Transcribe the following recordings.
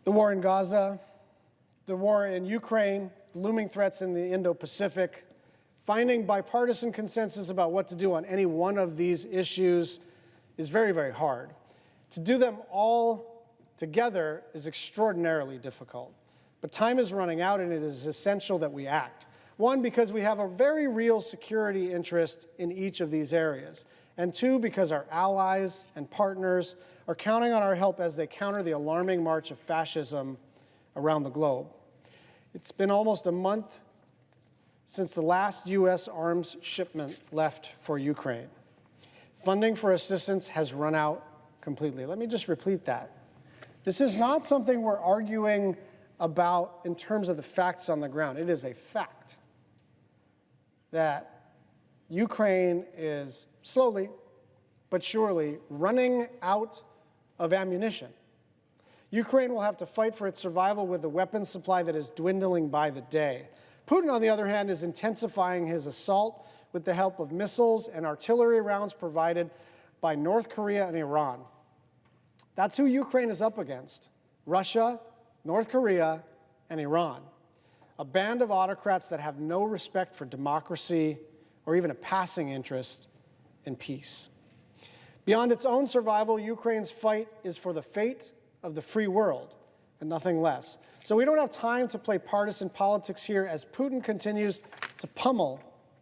The war in Gaza, the war in Ukraine, the looming threats in the Indo-Pacific, finding bipartisan consensus about what to do on any one of these issues is very, very hard. To do them all together is extraordinarily difficult. But time is running out, and it is essential that we act. One, because we have a very real security interest in each of these areas. And two, because our allies and partners are counting on our help as they counter the alarming march of fascism around the globe. It's been almost a month since the last U.S. arms shipment left for Ukraine. Funding for assistance has run out completely. Let me just repeat that. This is not something we're arguing about in terms of the facts on the ground. It is a fact that Ukraine is slowly but surely running out of ammunition. Ukraine will have to fight for its survival with a weapons supply that is dwindling by the day. Putin, on the other hand, is intensifying his assault with the help of missiles and artillery rounds provided by North Korea and Iran. That's who Ukraine is up against: Russia, North Korea, and Iran. A band of autocrats that have no respect for democracy or even a passing interest in peace. Beyond its own survival, Ukraine's fight is for the fate of the free world and nothing less. So we don't have time to play partisan politics here as Putin continues to pummel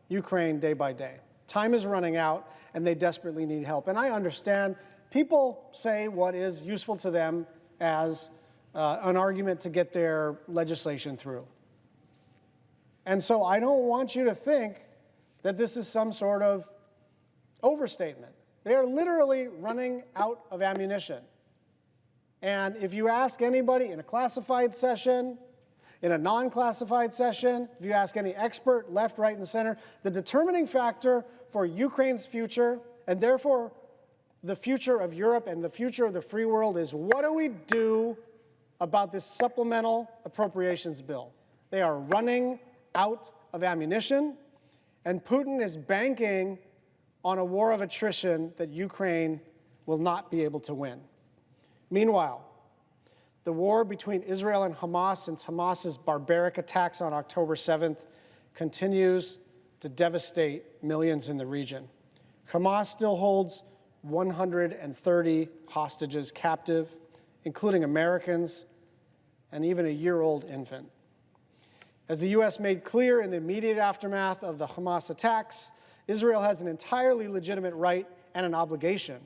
Ukraine day by day. Time is running out, and they desperately need help. And I understand people say what is useful to them as an argument to get their legislation through. And so I don't want you to think that this is some sort of overstatement. They are literally running out of ammunition. And if you ask anybody in a classified session, in a non-classified session, if you ask any expert, left, right, and center, the determining factor for Ukraine's future, and therefore the future of Europe and the future of the free world, is what do we do about this supplemental appropriations bill? They are running out of ammunition, and Putin is banking on a war of attrition that Ukraine will not be able to win. Meanwhile, the war between Israel and Hamas since Hamas's barbaric attacks on October 7th continues to devastate millions in the region. Hamas still holds 130 hostages captive, including Americans and even a year-old infant. As the U.S. made clear in the immediate aftermath of the Hamas attacks, Israel has an entirely legitimate right and an obligation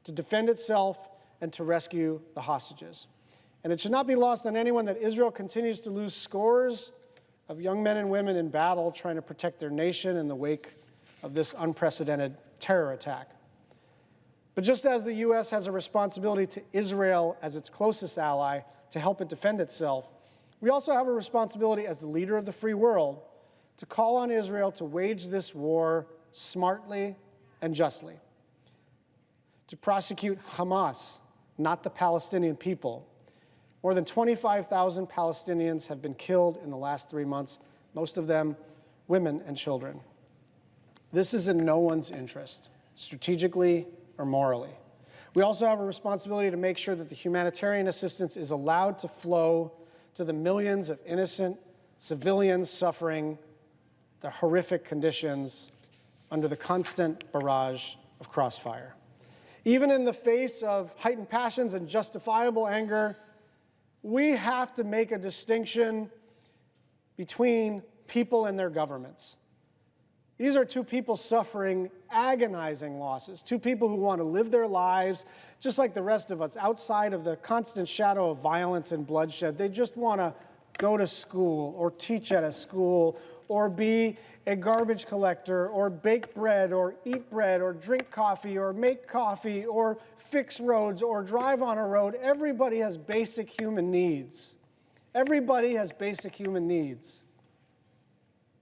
to defend itself and to rescue the hostages. And it should not be lost on anyone that Israel continues to lose scores of young men and women in battle trying to protect their nation in the wake of this unprecedented terror attack. But just as the U.S. has a responsibility to Israel as its closest ally to help it defend itself, we also have a responsibility as the leader of the free world to call on Israel to wage this war smartly and justly, to prosecute Hamas, not the Palestinian people. More than 25,000 Palestinians have been killed in the last 3 months, most of them women and children. This is in no one's interest, strategically or morally. We also have a responsibility to make sure that the humanitarian assistance is allowed to flow to the millions of innocent civilians suffering the horrific conditions under the constant barrage of crossfire. Even in the face of heightened passions and justifiable anger, we have to make a distinction between people and their governments. These are two people suffering agonizing losses, two people who want to live their lives just like the rest of us, outside of the constant shadow of violence and bloodshed. They just want to go to school or teach at a school or be a garbage collector or bake bread or eat bread or drink coffee or make coffee or fix roads or drive on a road. Everybody has basic human needs. Everybody has basic human needs.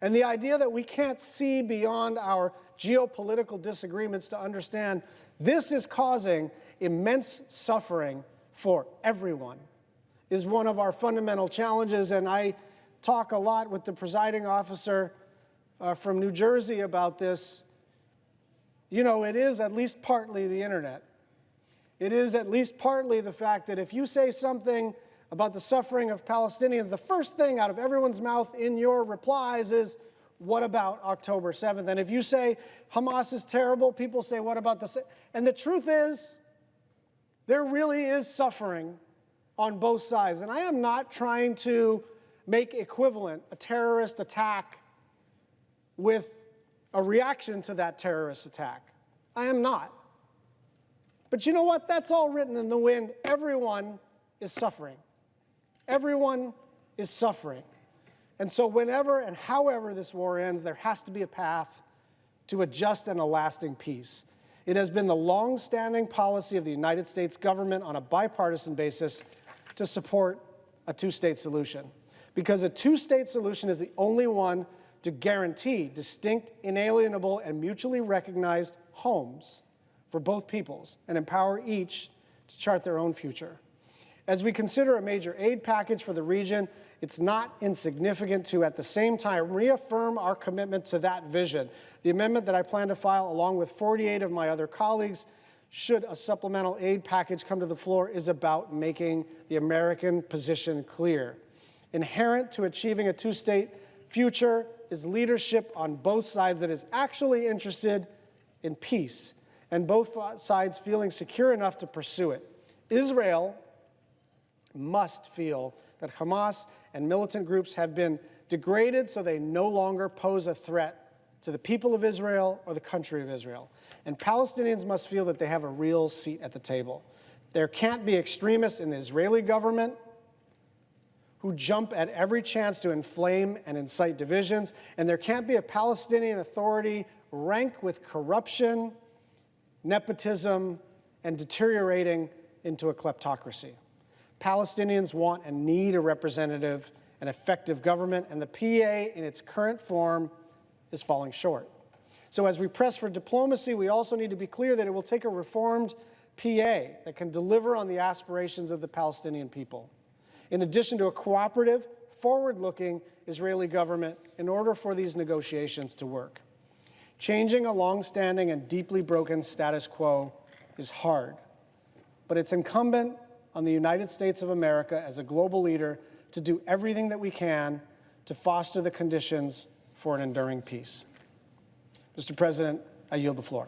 And the idea that we can't see beyond our geopolitical disagreements to understand this is causing immense suffering for everyone is one of our fundamental challenges. And I talk a lot with the presiding officer from New Jersey about this. You know, it is at least partly the internet. It is at least partly the fact that if you say something about the suffering of Palestinians, the first thing out of everyone's mouth in your replies is, what about October 7th? And if you say Hamas is terrible, people say, what about the... And the truth is, there really is suffering on both sides. And I am not trying to make equivalent a terrorist attack with a reaction to that terrorist attack. I am not. But you know what? That's all written in the wind. Everyone is suffering. Everyone is suffering. And so whenever and however this war ends, there has to be a path to a just and a lasting peace. It has been the long-standing policy of the United States government on a bipartisan basis to support a two-state solution, because a two-state solution is the only one to guarantee distinct, inalienable, and mutually recognized homes for both peoples and empower each to chart their own future. As we consider a major aid package for the region, it's not insignificant to, at the same time, reaffirm our commitment to that vision. The amendment that I plan to file, along with 48 of my other colleagues, should a supplemental aid package come to the floor, is about making the American position clear. Inherent to achieving a two-state future is leadership on both sides that is actually interested in peace, and both sides feeling secure enough to pursue it. Israel must feel that Hamas and militant groups have been degraded so they no longer pose a threat to the people of Israel or the country of Israel. And Palestinians must feel that they have a real seat at the table. There can't be extremists in the Israeli government who jump at every chance to inflame and incite divisions, and there can't be a Palestinian Authority rank with corruption, nepotism, and deteriorating into a kleptocracy. Palestinians want and need a representative and effective government, and the PA in its current form is falling short. So as we press for diplomacy, we also need to be clear that it will take a reformed PA that can deliver on the aspirations of the Palestinian people, in addition to a cooperative, forward-looking Israeli government in order for these negotiations to work. Changing a long-standing and deeply broken status quo is hard, but it's incumbent on the United States of America as a global leader to do everything that we can to foster the conditions for an enduring peace. Mr. President, I yield the floor.